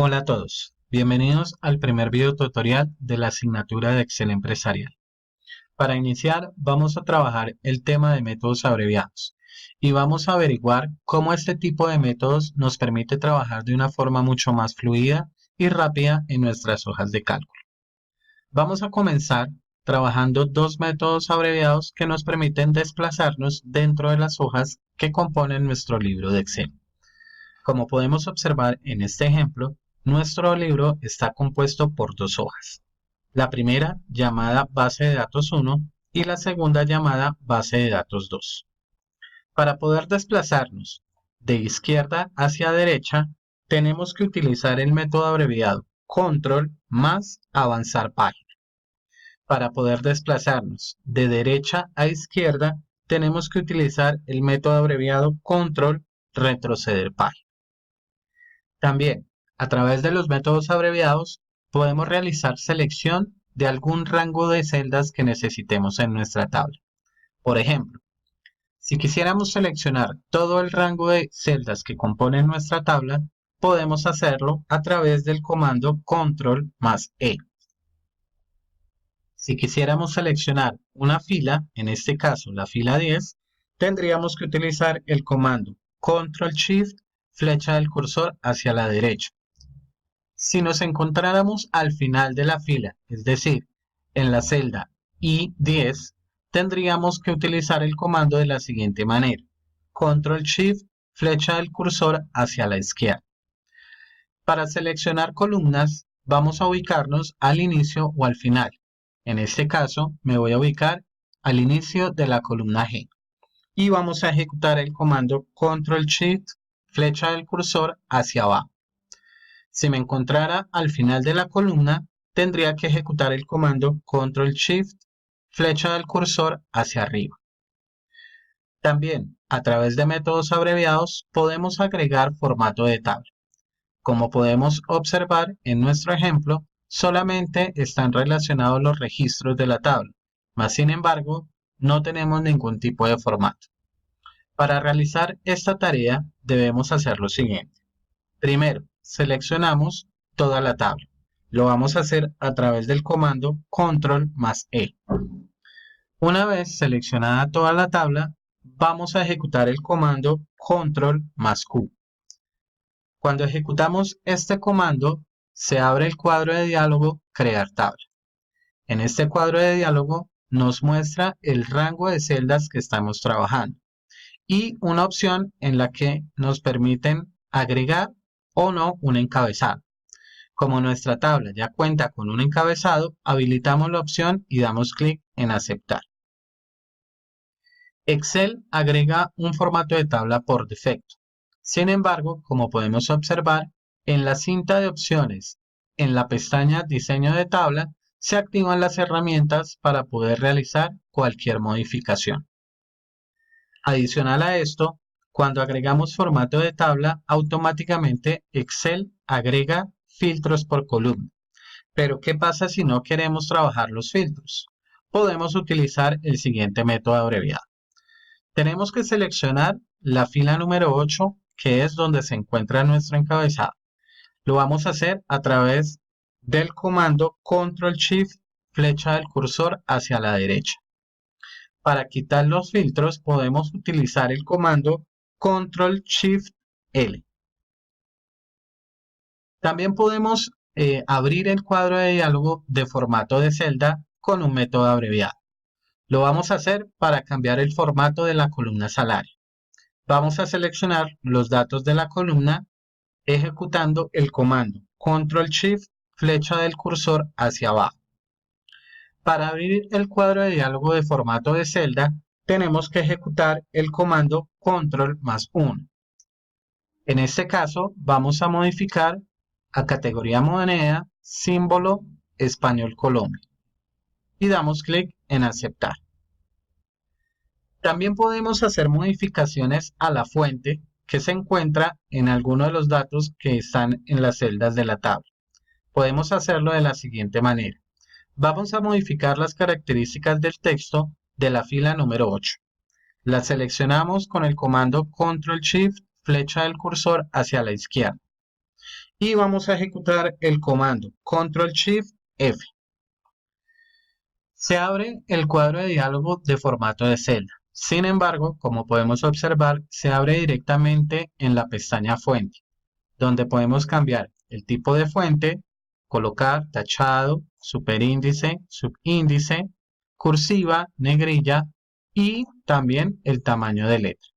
Hola a todos, bienvenidos al primer video tutorial de la asignatura de Excel Empresarial. Para iniciar vamos a trabajar el tema de métodos abreviados y vamos a averiguar cómo este tipo de métodos nos permite trabajar de una forma mucho más fluida y rápida en nuestras hojas de cálculo. Vamos a comenzar trabajando dos métodos abreviados que nos permiten desplazarnos dentro de las hojas que componen nuestro libro de Excel. Como podemos observar en este ejemplo, nuestro libro está compuesto por dos hojas. La primera llamada base de datos 1 y la segunda llamada base de datos 2. Para poder desplazarnos de izquierda hacia derecha, tenemos que utilizar el método abreviado control más avanzar página. Para poder desplazarnos de derecha a izquierda, tenemos que utilizar el método abreviado control retroceder página. También, a través de los métodos abreviados, podemos realizar selección de algún rango de celdas que necesitemos en nuestra tabla. Por ejemplo, si quisiéramos seleccionar todo el rango de celdas que componen nuestra tabla, podemos hacerlo a través del comando control más E. Si quisiéramos seleccionar una fila, en este caso la fila 10, tendríamos que utilizar el comando control shift flecha del cursor hacia la derecha. Si nos encontráramos al final de la fila, es decir, en la celda I10, tendríamos que utilizar el comando de la siguiente manera: control shift flecha del cursor hacia la izquierda. Para seleccionar columnas, vamos a ubicarnos al inicio o al final. En este caso, me voy a ubicar al inicio de la columna G. Y vamos a ejecutar el comando control shift flecha del cursor hacia abajo. Si me encontrara al final de la columna, tendría que ejecutar el comando control shift flecha del cursor hacia arriba. También, a través de métodos abreviados, podemos agregar formato de tabla. Como podemos observar en nuestro ejemplo, solamente están relacionados los registros de la tabla, mas sin embargo, no tenemos ningún tipo de formato. Para realizar esta tarea, debemos hacer lo siguiente. Primero, seleccionamos toda la tabla. Lo vamos a hacer a través del comando control más E. Una vez seleccionada toda la tabla, vamos a ejecutar el comando control más Q. Cuando ejecutamos este comando, se abre el cuadro de diálogo crear tabla. En este cuadro de diálogo nos muestra el rango de celdas que estamos trabajando y una opción en la que nos permiten agregar o no un encabezado. Como nuestra tabla ya cuenta con un encabezado, habilitamos la opción y damos clic en aceptar. Excel agrega un formato de tabla por defecto. Sin embargo, como podemos observar, en la cinta de opciones, en la pestaña Diseño de tabla, se activan las herramientas para poder realizar cualquier modificación. Adicional a esto, cuando agregamos formato de tabla, automáticamente Excel agrega filtros por columna. Pero, ¿qué pasa si no queremos trabajar los filtros? Podemos utilizar el siguiente método abreviado. Tenemos que seleccionar la fila número 8, que es donde se encuentra nuestro encabezado. Lo vamos a hacer a través del comando control shift flecha del cursor hacia la derecha. Para quitar los filtros podemos utilizar el comando control shift L. También podemos abrir el cuadro de diálogo de formato de celda con un método abreviado. Lo vamos a hacer para cambiar el formato de la columna salario. Vamos a seleccionar los datos de la columna ejecutando el comando control shift flecha del cursor hacia abajo. Para abrir el cuadro de diálogo de formato de celda, tenemos que ejecutar el comando control más 1. En este caso, vamos a modificar a categoría moneda, símbolo, español Colombia. Y damos clic en aceptar. También podemos hacer modificaciones a la fuente que se encuentra en alguno de los datos que están en las celdas de la tabla. Podemos hacerlo de la siguiente manera. Vamos a modificar las características del texto de la fila número 8. La seleccionamos con el comando control shift flecha del cursor hacia la izquierda. y vamos a ejecutar el comando Control Shift F. Se abre el cuadro de diálogo de formato de celda. Sin embargo, como podemos observar, se abre directamente en la pestaña Fuente, donde podemos cambiar el tipo de fuente, colocar tachado, superíndice, subíndice, cursiva, negrilla y también el tamaño de letra.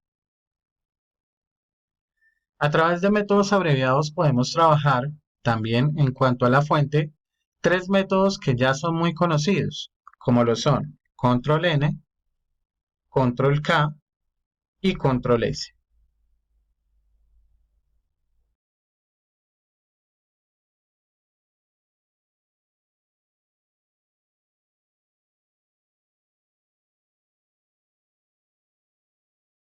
A través de métodos abreviados podemos trabajar también en cuanto a la fuente, tres métodos que ya son muy conocidos, como lo son Control N, Control K y Control S.